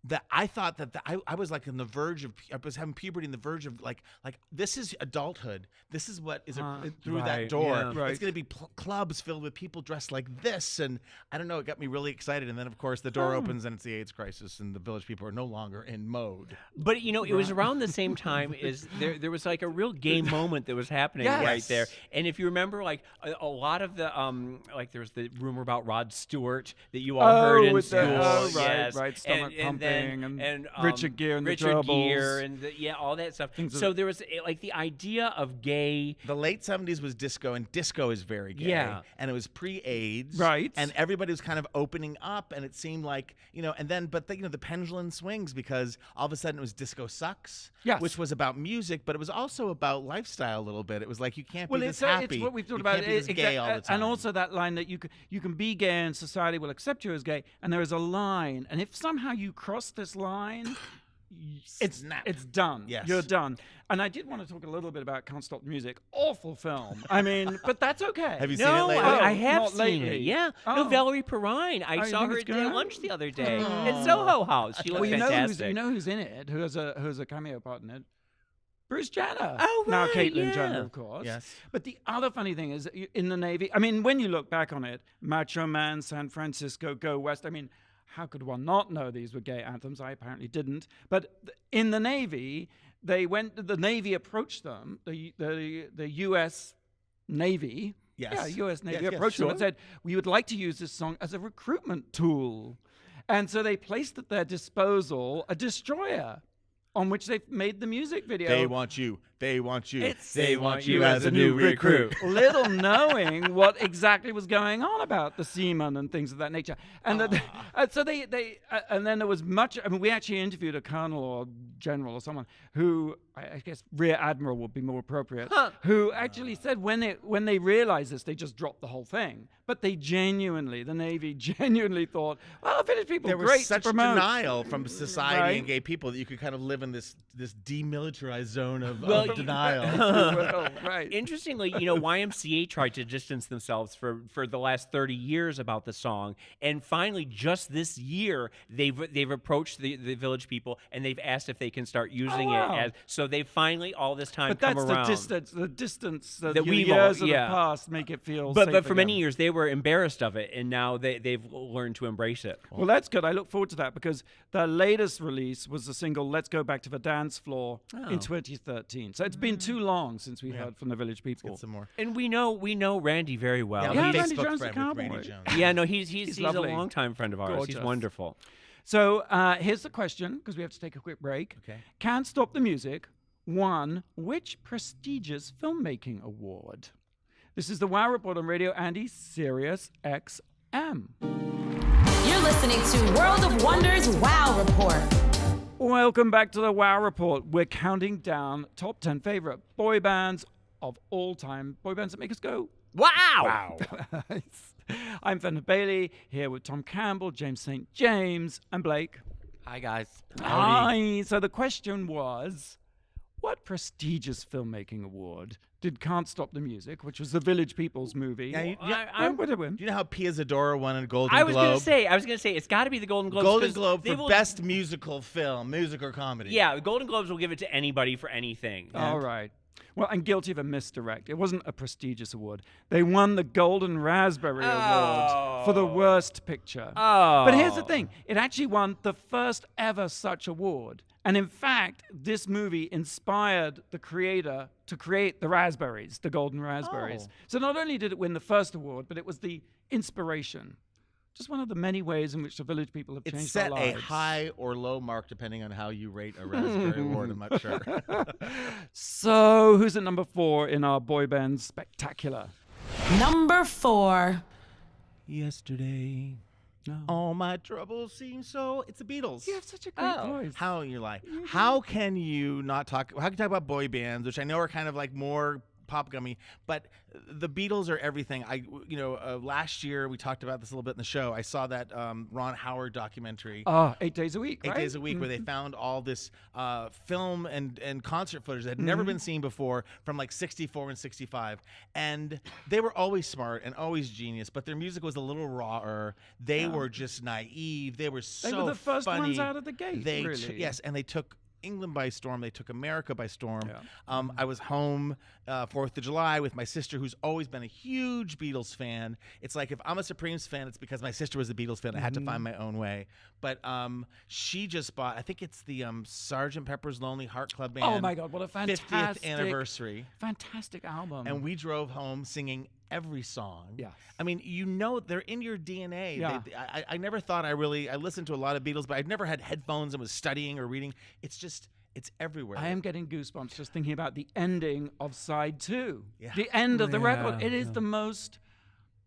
that I thought that I was like on the verge of, I was having puberty, on the verge of like this is adulthood. This is what is through that door. Yeah. It's going to be clubs filled with people dressed like this, and I don't know. It got me really excited. And then of course the door opens and it's the AIDS crisis, and the Village People are no longer in mode. But it was around the same time as there was like a real gay moment that was happening right there. And if you remember, like a lot of the like there was the rumor about Rod Stewart that you all heard in school. Right. Stomach pumping. And Richard Gere and Richard the Gerbils. Gere and all that stuff. So there was like the idea of gay. The late 70s was disco, and disco is very gay. Yeah. And it was pre-AIDS. Right. And everybody was kind of opening up, and it seemed like, the pendulum swings because all of a sudden it was Disco Sucks, which was about music, but it was also about lifestyle a little bit. It was like, you can't be this happy. It's what we've talked you about. Can't be this gay all the time. And also that line that you can be gay and society will accept you as gay, and there is a line, and if somehow you cross this line, it's done. Yes. You're done. And I did want to talk a little bit about Can't Stop the Music. Awful film. I mean, but that's okay. Have you seen it lately? I have not seen lately. it. Yeah. Oh. No, Valerie Perrine. I saw her at lunch the other day at Soho House. She looked fantastic. You know who's in it? Who has a cameo part in it? Bruce Jenner. Oh, right. Now Caitlyn Jenner, of course. Yes. But the other funny thing is, in the Navy, I mean, when you look back on it, Macho Man, San Francisco, Go West, I mean, how could one not know these were gay anthems? I apparently didn't. But in the Navy, the Navy approached them, the U.S. Navy. Yes. Yeah, U.S. Navy Yes, approached them and sure. said, we would like to use this song as a recruitment tool. And so they placed at their disposal a destroyer on which they made the music video. They want you. They want you. They want you as a new recruit. Little knowing what exactly was going on about the seamen and things of that nature. And so and then there was much. I mean, we actually interviewed a colonel or general or someone who, I guess Rear Admiral would be more appropriate, who actually said when they realized this, they just dropped the whole thing. But the Navy genuinely thought, well, Village People, there great was such to promote. denial from society and gay people that you could kind of live in this demilitarized zone of of denial. Well, right. Interestingly, YMCA tried to distance themselves for the last 30 years about the song, and finally, just this year, they've approached the Village People and they've asked if they can start using it as. So they've finally all this time come around. But that's the distance that That the we've years all- of yeah. the past make it feel. But safe for many again. years they were embarrassed of it, and now they've learned to embrace it. Well, that's good. I look forward to that because their latest release was the single "Let's Go Back to the Dance Floor" in 2013. So it's been too long since we heard from the Village People. Get some more. And we know Randy very well. Yeah, Yeah, I'm a Randy Facebook Jones the friend with Randy Cowboy. Jones. Yeah, no, he's a lovely. longtime friend of ours. Gorgeous. He's wonderful. So here's the question, because we have to take a quick break. Okay. Can't Stop the Music won which prestigious filmmaking award? This is the Wow Report on Radio Andy, SiriusXM. You're listening to World of Wonders Wow Report. Welcome back to the Wow Report. We're counting down top 10 favorite boy bands of all time. Boy bands that make us go, Wow! I'm Fenton Bailey, here with Tom Campbell, James St. James, and Blake. Hi, guys. Hi. So the question was, what prestigious filmmaking award did Can't Stop the Music, which was the Village People's movie? Yeah, what did it win? Do you know how Pia Zadora won a Golden I was Globe? gonna say it's got to be the Golden Globes. Golden 'cause Globe they for will- best musical film, music or comedy. Yeah, the Golden Globes will give it to anybody for anything. All right. Well, and guilty of a misdirect. It wasn't a prestigious award. They won the Golden Raspberry Award for the worst picture. Oh. But here's the thing. It actually won the first ever such award. And in fact, this movie inspired the creator to create the raspberries, the golden raspberries. Oh. So not only did it win the first award, but it was the inspiration. Just one of the many ways in which the Village People have It changed set our a lives. high or low mark depending on how you rate a Raspberry Award, I'm not sure. So who's at number 4 in our boy band spectacular? Number 4. Yesterday, all my troubles seem so... It's the Beatles. You have such a great voice. How you're like, how can you not talk? How can you talk about boy bands, which I know are kind of like more pop gummy, but the Beatles are everything. Last year we talked about this a little bit in the show. I saw that Ron Howard documentary. 8 days a week, Eight right? days a week, where they found all this film and concert footage that had never been seen before from like 64 and 65. And they were always smart and always genius, but their music was a little rawer. They were just naive. They were so They were the first funny. ones out of the gate, really. Yes, and they took England by storm. They took America by storm. Yeah. I was home 4th of July with my sister, who's always been a huge Beatles fan. It's like if I'm a Supremes fan, it's because my sister was a Beatles fan. I had to find my own way. But she just bought, I think it's the Sgt. Pepper's Lonely Heart Club Band. Oh my God, what a 50th fantastic anniversary. Fantastic album. And we drove home singing every song. Yes. I mean, they're in your DNA. Yeah. I never thought I listened to a lot of Beatles, but I'd never had headphones and was studying or reading. It's everywhere. I am getting goosebumps just thinking about the ending of side 2. Yeah. The end of the record. Yeah, It is the most,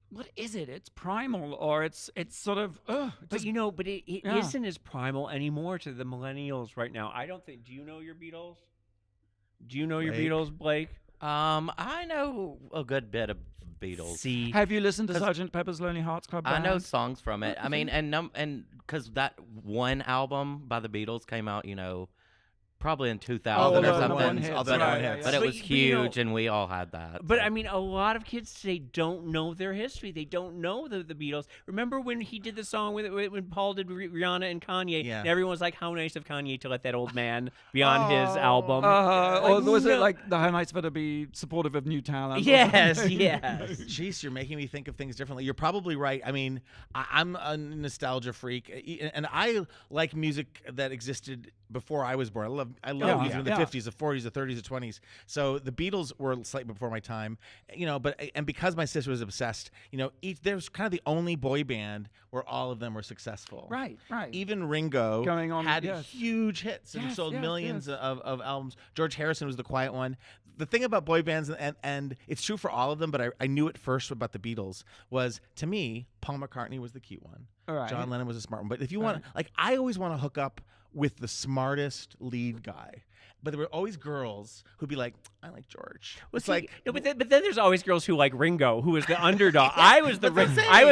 what is it? It's primal, or it's sort of, But it Yeah. isn't as primal anymore to the millennials right now. I don't think. Do you know your Beatles? Do you know your Blake? Beatles, Blake? I know a good bit of Beatles. See, have you listened to Sgt. Pepper's Lonely Hearts Club I Band? know songs from it. I mean, and because that one album by the Beatles came out, probably in 2000 or all the something. one hits. All the Right, one yeah, hits. But it But was you know- huge, and we all had that. But so. I mean, a lot of kids today don't know their history. They don't know the Beatles. Remember when he did the song when Paul did Rihanna and Kanye? Yeah. And everyone was like, "How nice of Kanye to let that old man be on his album." or was it no- like the how nice of her to be supportive of new talent? or Yes, something? yes. Jeez, you're making me think of things differently. You're probably right. I mean, I'm a nostalgia freak, and I like music that existed before I was born. I love Yeah, music in the yeah. 50s, the 40s, the 30s, the 20s. So the Beatles were slightly before my time, and because my sister was obsessed, there's kind of the only boy band where all of them were successful. Right. Even Ringo Going on, had yes. huge hits and Yes, sold yes, millions yes. of albums. George Harrison was the quiet one. The thing about boy bands, and it's true for all of them, but I knew it first about the Beatles, was, to me, Paul McCartney was the cute one. All right. John Lennon was a smart one. But if you want, I always want to hook up with the smartest lead guy. But there were always girls who'd be like, I like George. Well, It's see, like, no, but then there's always girls who like Ringo, who was the underdog. I was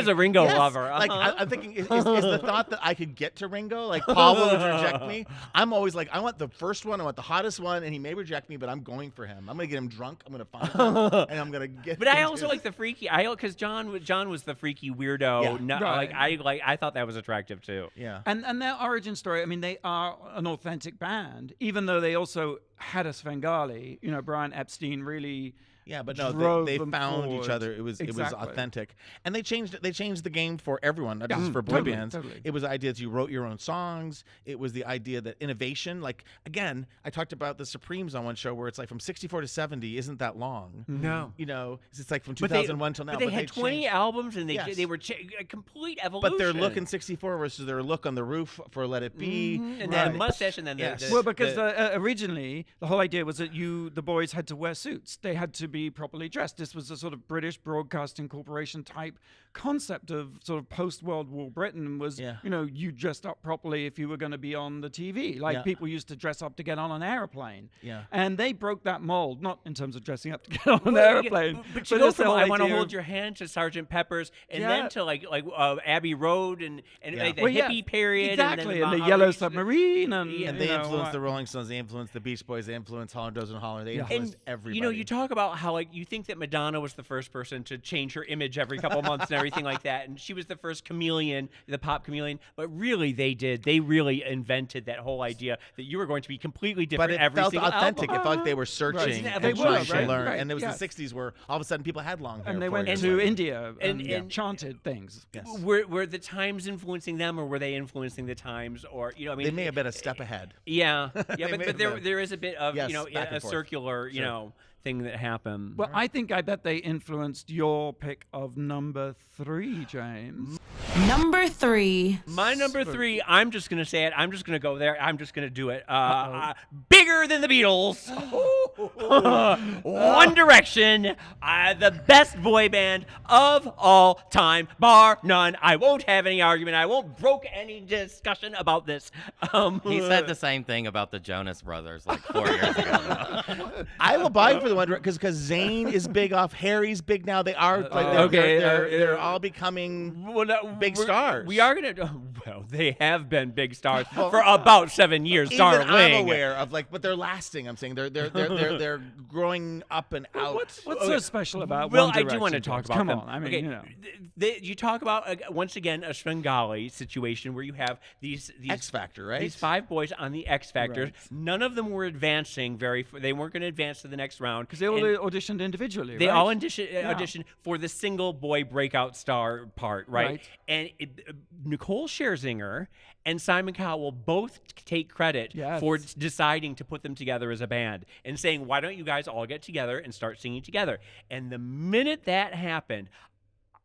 a Ringo yes. lover. Like I'm thinking, is the thought that I could get to Ringo, like Paul would reject me? I'm always like, I want the first one, I want the hottest one, and he may reject me, but I'm going for him. I'm gonna get him drunk. I'm gonna find him, and I'm gonna get. But I also like the freaky. Because John was the freaky weirdo. Yeah. Right. I thought that was attractive too. Yeah. And their origin story, I mean, they are an authentic band, even though they also had a Svengali. You know, Brian Epstein really Yeah, but no, drove they them found forward. each other. It was Exactly. authentic, and they changed the game for everyone, not just for boy totally, bands. totally. It was the idea that you wrote your own songs. It was the idea that innovation, like again, I talked about the Supremes on one show where it's like from 64 to 70 isn't that long. No. You know, it's like from 2001 till now. But they had 20 changed. albums, and Yes. they were a complete evolution. But their look in 64 versus their look on the roof for Let It Be. and then mustache, and then Yes. Well, because originally the whole idea was that the boys had to wear suits. They had to be properly dressed. This was a sort of British Broadcasting Corporation type concept of sort of post-World War Britain was, Yeah. you know, you dressed up properly if you were going to be on the TV. Like Yeah. people used to dress up to get on an airplane. Yeah. And they broke that mold, not in terms of dressing up to get on an airplane. But you go it's the from whole I Want to idea Hold of- Your Hand to Sgt. Pepper's, and Yeah. then to like Abbey Road and Yeah. like the Well, yeah, hippie period. exactly, and then the Yellow Maharis. Submarine, and, Yeah. And you they know, influenced the Rolling Stones. They influenced the Beach Boys. They influenced Holland Dozen Holler. They Yeah. influenced And everybody. you know, you talk about how like you think that Madonna was the first person to change her image every couple of months and everything like that, and she was the first chameleon, the pop chameleon. But really, they did. They really invented that whole idea that you were going to be completely different But it every felt single authentic. album. It felt like they were searching Right. and They were, trying to right, learn. right, And it was yes. the 60s where all of a sudden people had long hair. and they for went years. to India and, and- chanted things. Yes. Were the times influencing them, or were they influencing the times? Or I mean, They may have been a step ahead. Yeah, They may but have been. there is a bit of Yes, back a and forth. circular thing that happened. Well, I bet they influenced your pick of number 3, James. Number 3. My number 3, I'm just gonna say it. I'm just gonna go there. I'm just gonna do it. Bigger than the Beatles. One Direction, the best boy band of all time, bar none. I won't have any argument. I won't broke any discussion about this. He said the same thing about the Jonas Brothers like 4 years ago. I will buy for the one because Zayn is big off. Harry's big now. They are like they're all becoming big stars. We are gonna. Well, they have been big stars for about 7 years, Even darling. I'm aware of but they're lasting. I'm saying they're growing up and out. What's so special about Well, One I Direction? do want to talk James? about Come them. on, I mean, okay, you know. you talk about once again a Svengali situation where you have these X Factor, right? These 5 boys on the X Factor. Right. None of them were advancing they weren't going to advance to the next round Because they all And auditioned individually, They right? all auditioned for the single boy breakout star part, right? Right. And Nicole Scherzinger and Simon Cowell both take credit Yes. for deciding to put them together as a band and saying, why don't you guys all get together and start singing together? And the minute that happened,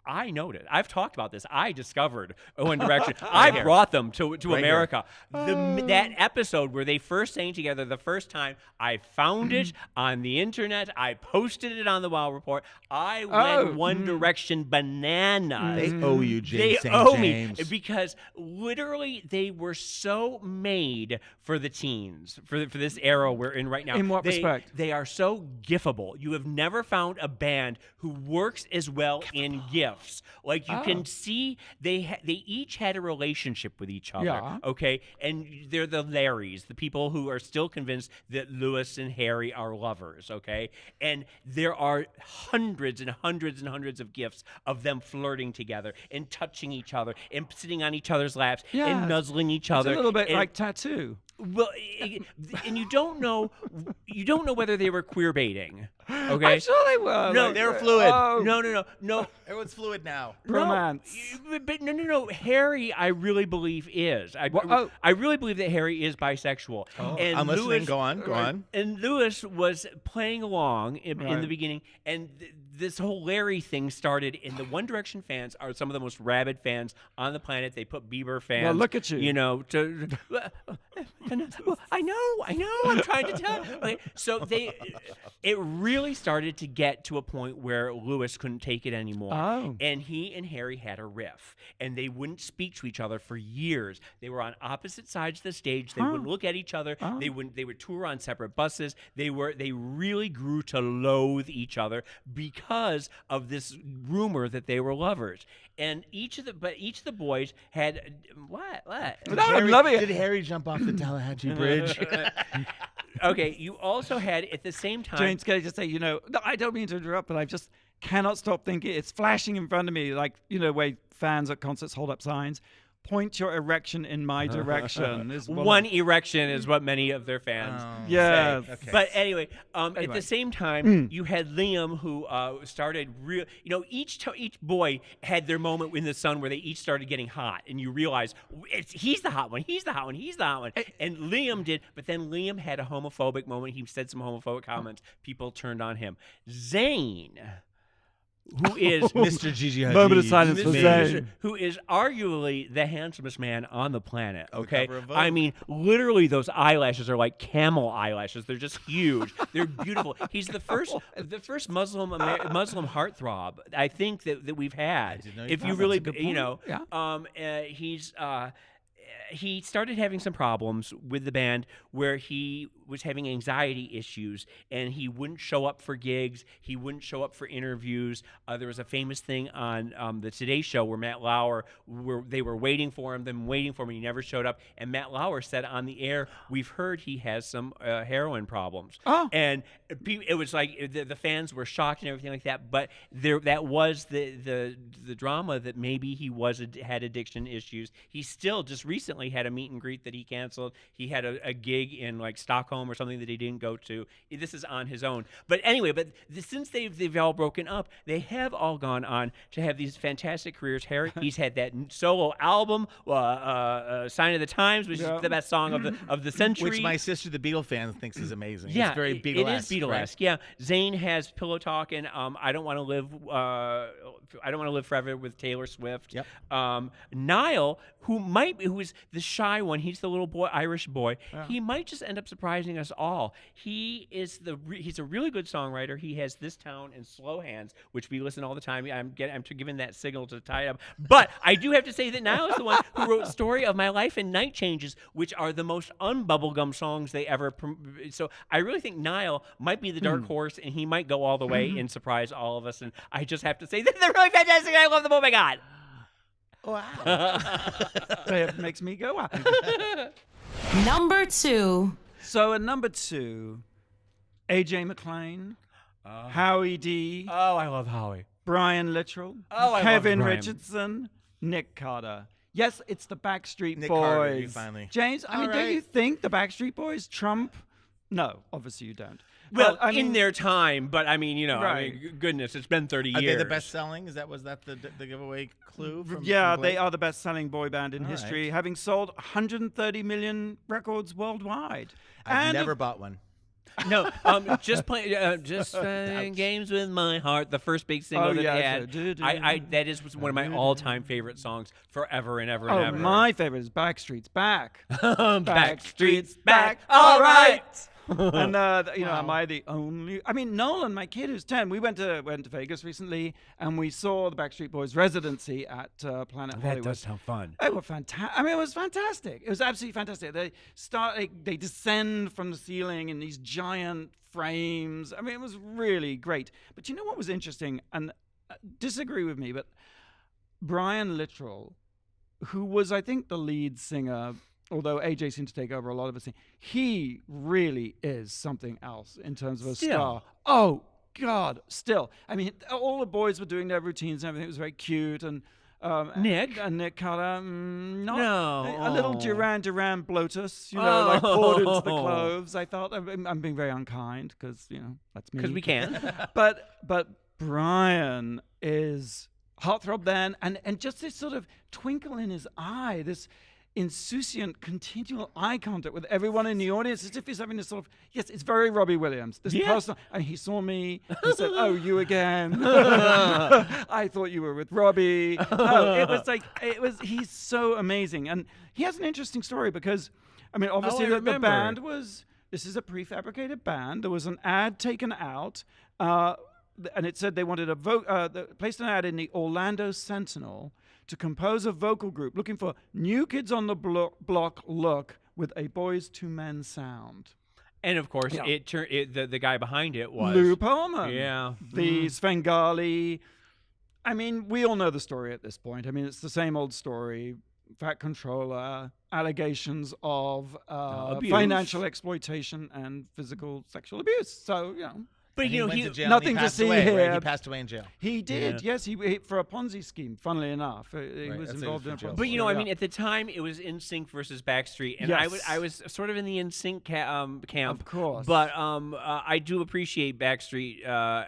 I noted. I've talked about this. I discovered One Direction. I brought them to America. That episode where they first sang together the first time, I found it on the internet. I posted it on the Wow Report. I went One Direction bananas. They owe you, James. They St. owe James. me because literally they were so made for the teens, for this era we're in right now. In what respect? They are so gifable. You have never found a band who works as well in gifs. Like you can see, they each had a relationship with each other. Yeah. Okay, and they're the Larrys, the people who are still convinced that Lewis and Harry are lovers. Okay, and there are hundreds and hundreds and hundreds of gifs of them flirting together and touching each other and sitting on each other's laps Yeah. and nuzzling each It's other. a little bit and- like Tattoo. well, and you don't know whether they were queer baiting. Okay, I'm sure they were. No, like, they're fluid. Oh, no. Everyone's fluid now. romance. But no. Harry, I really believe is. I really believe that Harry is bisexual. And I'm listening. Lewis, Go on. And Lewis was playing along in Right. the beginning, and this whole Larry thing started, and the One Direction fans are some of the most rabid fans on the planet. They put Bieber fans. Well, look at you. You know, I know. I'm trying to tell. Okay, so it really started to get to a point where Lewis couldn't take it anymore. Oh. And he and Harry had a riff, and they wouldn't speak to each other for years. They were on opposite sides of the stage. They wouldn't look at each other. Oh. They would tour on separate buses. They really grew to loathe each other because of this rumor that they were lovers. And each of the boys had what? I'm loving it. Did Harry jump off the Tallahatchie Bridge? Okay, you also had at the same time. James, can I just say, no, I don't mean to interrupt, but I just cannot stop thinking. It's flashing in front of me, like, way fans at concerts hold up signs. Point your erection in my direction. One erection is what many of their fans yeah. say. Okay. But anyway, at the same time, you had Liam, who started real. Each boy had their moment in the sun where they each started getting hot, and you realize he's the hot one, he's the hot one, he's the hot one. And Liam did, but then Liam had a homophobic moment. He said some homophobic comments. People turned on him. Zayn, who is Mr. Gigi Hadid. Moment of silence for Zayn. Who is arguably the handsomest man on the planet, okay? cover of Vogue. I mean, literally those eyelashes are like camel eyelashes. They're just huge. They're beautiful. He's the first Muslim heartthrob I think that we've had. If you really, he started having some problems with the band where he was having anxiety issues, and he wouldn't show up for gigs. He wouldn't show up for interviews. There was a famous thing on the Today Show where Matt Lauer, they were waiting for him, and he never showed up. And Matt Lauer said on the air, "We've heard he has some heroin problems." Oh. And it was like the fans were shocked and everything like that. But that was the drama that maybe he had addiction issues. He still just recently had a meet and greet that he canceled. He had a gig in like Stockholm or something that he didn't go to. This is on his own. But anyway, since they've all broken up, they have all gone on to have these fantastic careers. Harry, he's had that solo album, Sign of the Times, which is the best song of the century. Which my sister, the Beatle fan, thinks is amazing. Yeah, it's very Beatlesque. It is Beatlesque. Right? Yeah, Zayn has Pillow Talk and I Don't Want to Live Forever with Taylor Swift. Yep. Niall, who is the shy one, he's the little boy, Irish boy. Yeah. He might just end up surprising us all. He's a really good songwriter. He has This Town and Slow Hands, which we listen all the time. I'm giving that signal to tie it up. But I do have to say that Niall is the one who wrote Story of My Life and Night Changes, which are the most unbubblegum songs they ever. So I really think Niall might be the dark horse, and he might go all the way and surprise all of us. And I just have to say that they're really fantastic. I love them. Oh my God. Wow. It makes me go up. Number 2. So at number 2, AJ McLean, Howie D. Oh, I love Howie. Brian Littrell, Kevin Richardson, Nick Carter. Yes, it's the Backstreet Nick Boys. Carter, you finally. James, don't you think the Backstreet Boys trump? No, obviously you don't. Well, in their time, but goodness, it's been 30 years. Are they the best selling? Was that the giveaway clue? From they are the best selling boy band in history, having sold 130 million records worldwide. I've never bought one. No, just playing games with my heart. The first big single that they had. That is one of my all-time favorite songs forever and ever and ever. My favorite is Backstreet's Back. Backstreet's Back. All right. And am I the only? I mean, Nolan, my kid who's 10, we went to Vegas recently, and we saw the Backstreet Boys residency at Planet Hollywood. That does sound fun. They were fantastic. I mean, it was fantastic. It was absolutely fantastic. They descend from the ceiling in these giant frames. I mean, it was really great. But you know what was interesting? And disagree with me, but Brian Littrell, who was, I think, the lead singer. Although AJ seemed to take over a lot of it, he really is something else in terms of a star. Oh, God, still. I mean, all the boys were doing their routines and everything. It was very cute. And Nick Carter, a little Duran bloatus, like poured into the clothes. I thought I'm being very unkind because, that's me. Because we can. But Brian is heartthrob then, and just this sort of twinkle in his eye, this. insouciant, continual eye contact with everyone in the audience, as if he's having this sort of, yes, it's very Robbie Williams. This personal, and he saw me, he said, "Oh, you again." I thought you were with Robbie. He's so amazing. And he has an interesting story because, I mean, obviously the band this is a prefabricated band. There was an ad taken out, and it said they wanted placed an ad in the Orlando Sentinel to compose a vocal group looking for new kids on the block look with a boys to men sound. And of course, the guy behind it was Lou Pearlman. Yeah. The Svengali. I mean, we all know the story at this point. I mean, it's the same old story. Fat controller, allegations of financial exploitation and physical sexual abuse. So, But he went to jail nothing to see here. Right? He passed away in jail. He did, yes. He for a Ponzi scheme. Funnily enough, he was involved in a Ponzi. But I mean, at the time, it was NSYNC versus Backstreet, and I was sort of in the NSYNC camp. Of course. But I do appreciate Backstreet.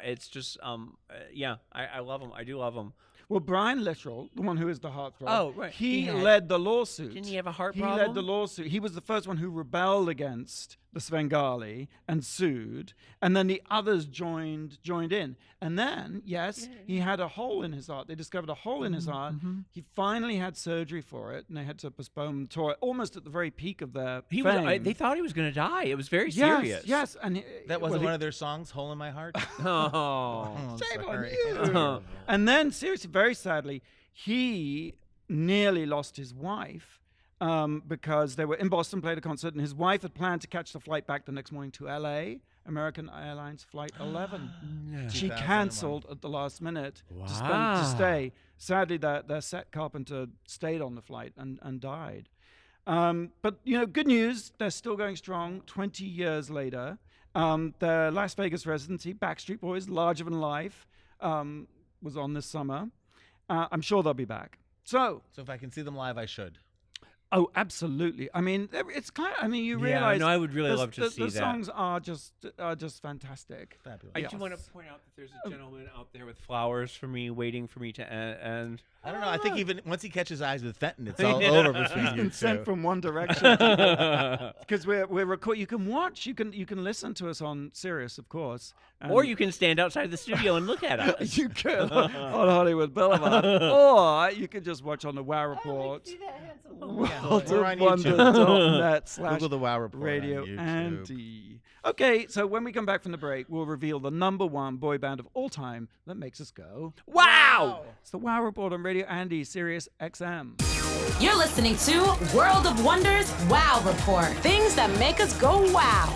It's just I love them. I do love them. Well, Brian Littrell, the one who is the heartthrob, oh, right. he led the lawsuit. Didn't he have a heart problem? He led the lawsuit. He was the first one who rebelled against the Svengali and sued, and then the others joined in. And then, he had a hole in his heart. They discovered a hole in his heart. He finally had surgery for it, and they had to postpone the tour almost at the very peak of their fame. They thought he was going to die. It was very serious. Yes, and that wasn't one of their songs, "Hole in My Heart." Shame on you. And then, seriously, very sadly, he nearly lost his wife. Because they were in Boston, played a concert, and his wife had planned to catch the flight back the next morning to L.A., American Airlines Flight 11. No. She canceled at the last minute to stay. Sadly, their set carpenter stayed on the flight and died. But, good news, they're still going strong 20 years later. Their Las Vegas residency, Backstreet Boys, Larger Than Life, was on this summer. I'm sure they'll be back. So if I can see them live, I should. Oh, absolutely. I mean, it's kind of, you realize. No, I would really love to see the songs are just fantastic. Fabulous. I do want to point out that there's a gentleman out there with flowers for me, waiting for me to end. I don't know. I think even once he catches eyes with Fenton, it's all over between you two. He's sent from One Direction. Because we're recording. You can watch. You can listen to us on Sirius, of course. Or you can stand outside the studio and look at us. You can on Hollywood Boulevard. Or you can just watch on the Wow Report. Google the Wow Report Radio on YouTube. Andy. Okay, so when we come back from the break, we'll reveal the number one boy band of all time that makes us go, wow! It's the Wow Report on Radio Andy, SiriusXM. You're listening to World of Wonders Wow Report. Things that make us go wow.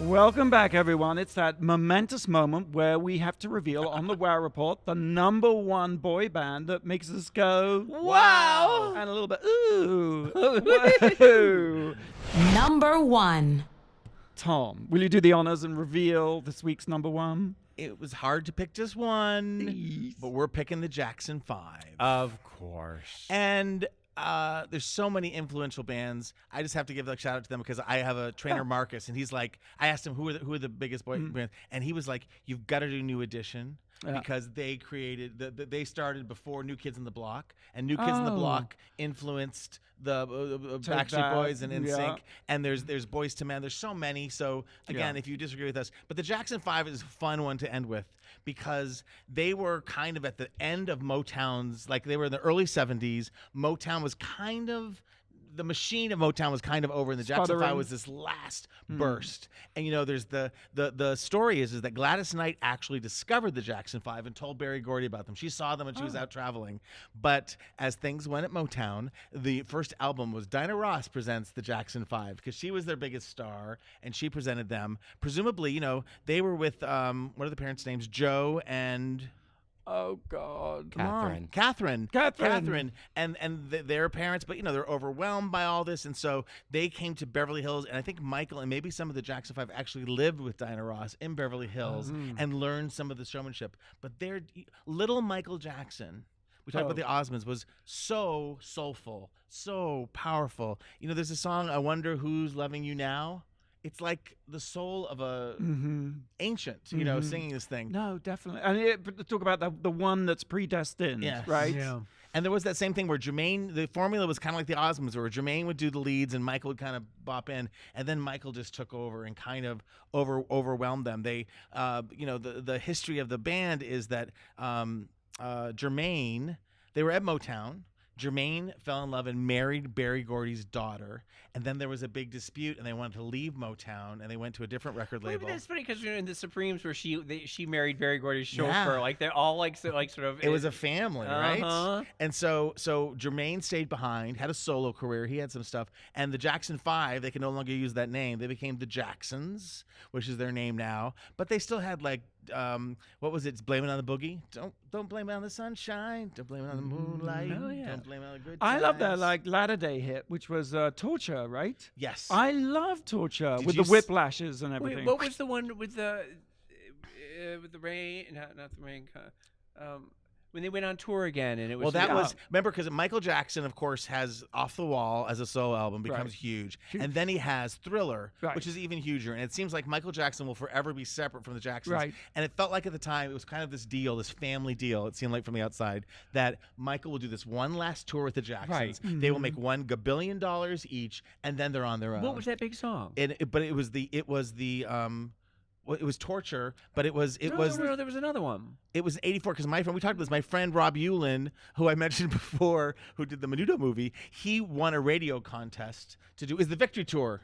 Welcome back, everyone. It's that momentous moment where we have to reveal on the Wow Report the number one boy band that makes us go wow, and a little bit ooh. Number one. Tom, will you do the honors and reveal this week's number one? It was hard to pick just one, but we're picking the Jackson 5. Of course. And there's so many influential bands. I just have to give a shout out to them because I have a trainer, Marcus, and he's like, I asked him who are the biggest boy bands, and he was like, you've got to do New Edition. Because they created they started before New Kids on the Block, and New Kids on the Block influenced the Backstreet Boys and NSYNC, and there's Boys to Men. There's so many. So again, if you disagree with us, but the Jackson 5 is a fun one to end with because they were kind of at the end of Motown's, like they were in the early 70s. Motown was kind of. The machine of Motown was kind of over, and the Jackson 5 was this last burst. And there's the story is that Gladys Knight actually discovered the Jackson 5 and told Berry Gordy about them. She saw them when she was out traveling. But as things went at Motown, the first album was Dinah Ross presents the Jackson 5 because she was their biggest star, and she presented them. Presumably, they were with what are the parents' names? Joe and. Oh God, Catherine, and their parents, but they're overwhelmed by all this, and so they came to Beverly Hills, and I think Michael and maybe some of the Jackson 5 actually lived with Dinah Ross in Beverly Hills and learned some of the showmanship. But their little Michael Jackson, we talked about the Osmonds, was so soulful, so powerful. There's a song, I Wonder Who's Loving You Now. It's like the soul of a ancient, singing this thing. No, definitely. And talk about the one that's predestined, right? Yeah. And there was that same thing where Jermaine, the formula was kind of like the Osmonds, where Jermaine would do the leads and Michael would kind of bop in, and then Michael just took over and kind of overwhelmed them. They, the history of the band is that Jermaine, they were at Motown. Jermaine fell in love and married Berry Gordy's daughter, and then there was a big dispute, and they wanted to leave Motown, and they went to a different record label. That's funny because in the Supremes, where she married Berry Gordy's chauffeur, like they're all like sort of. It was a family, right? And so Jermaine stayed behind, had a solo career. He had some stuff, and the Jackson 5, they can no longer use that name. They became the Jacksons, which is their name now, but they still had like. What was it? Blame It on the Boogie. Don't blame it on the sunshine. Don't blame it on the moonlight. Oh, yeah. Don't blame it on the good times. I love that like latter day hit, which was Torture, right? Yes. I love Torture with you the whiplashes and everything. Wait, what was the one with the rain? Not the rain. When they went on tour again, and it was Well, that was remember because Michael Jackson, of course, has Off the Wall as a solo album, becomes huge, and then he has Thriller, which is even huger. And it seems like Michael Jackson will forever be separate from the Jacksons. Right. And it felt like at the time it was kind of this deal, this family deal. It seemed like from the outside that Michael will do this one last tour with the Jacksons. Right. They will make $1 billion each, and then they're on their own. What was that big song? But it was Torture, but it was No, there was another one. It was 84 because we talked about this. My friend Rob Yulin, who I mentioned before, who did the Menudo movie, he won a radio contest to do the Victory Tour.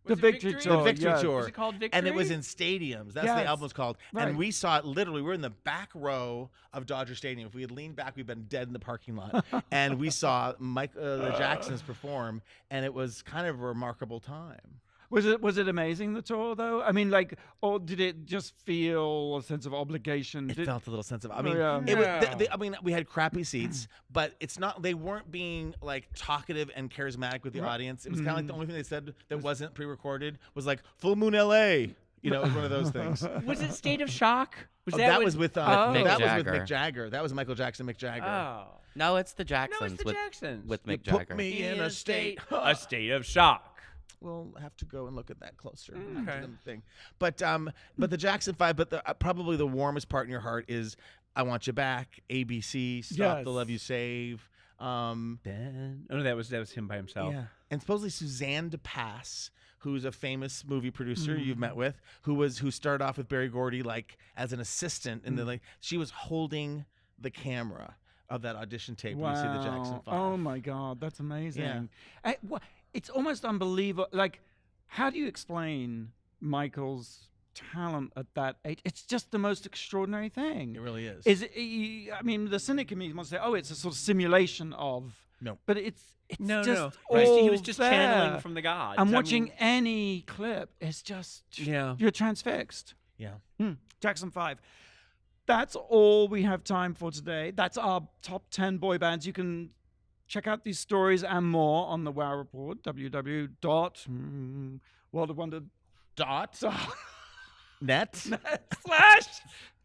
The Victory Tour. The Victory Tour. Was it called Victory? And it was in stadiums. That's the album was called. Right. And we saw it literally. We're in the back row of Dodger Stadium. If we had leaned back, we'd been dead in the parking lot. And we saw the Jacksons perform, and it was kind of a remarkable time. Was it amazing, the tour, though? I mean, like, or did it just feel a sense of obligation? It felt a little sense of. I mean, we had crappy seats, but it's not. They weren't being like talkative and charismatic with the audience. It was kind of like the only thing they said that wasn't pre-recorded was like "Full Moon L.A." You know, it was one of those things. Was it State of Shock? That was with Mick Mick Jagger. That was Michael Jackson, Mick Jagger. Oh. No, it's the Jacksons. No, it's the Jacksons. With Mick Put Jagger. me in a state of shock. We'll have to go and look at that closer. Okay. Thing. But the Jackson 5, but probably the warmest part in your heart is I Want You Back, ABC, Stop the Love You Save. No, that was him by himself. Yeah. And supposedly Suzanne DePass, who's a famous movie producer you've met with, who started off with Berry Gordy like as an assistant, and then like she was holding the camera of that audition tape when you see the Jackson 5. Oh my God, that's amazing. Yeah. It's almost unbelievable. Like, how do you explain Michael's talent at that age? It's just the most extraordinary thing. It really is. I mean, the cynic in me must say, "Oh, it's a sort of simulation of." No, but it's no. All He was just there. channeling from the gods. And watching any clip is just you're transfixed. Yeah. Jackson 5. That's all we have time for today. That's our top 10 boy bands. You can check out these stories and more on the Wow Report, Net /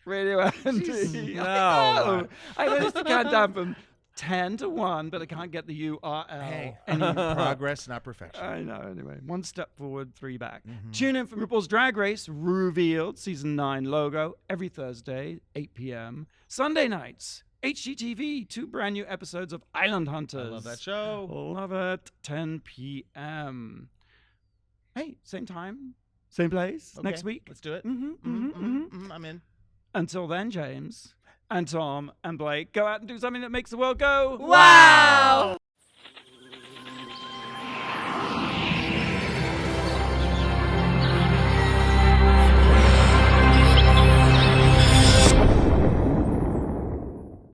Radio Andy. No. I managed to count down from 10 to 1, but I can't get the URL. Hey, progress, not perfection. I know. Anyway, 1 step forward, 3 back. Tune in for RuPaul's Drag Race Revealed Season 9 logo every Thursday, 8 p.m. Sunday nights, HGTV, 2 brand new episodes of Island Hunters. I love that show. Love it. 10 p.m. Hey, same time, same place, next week. Let's do it. I'm in. Until then, James and Tom and Blake, go out and do something that makes the world go Wow!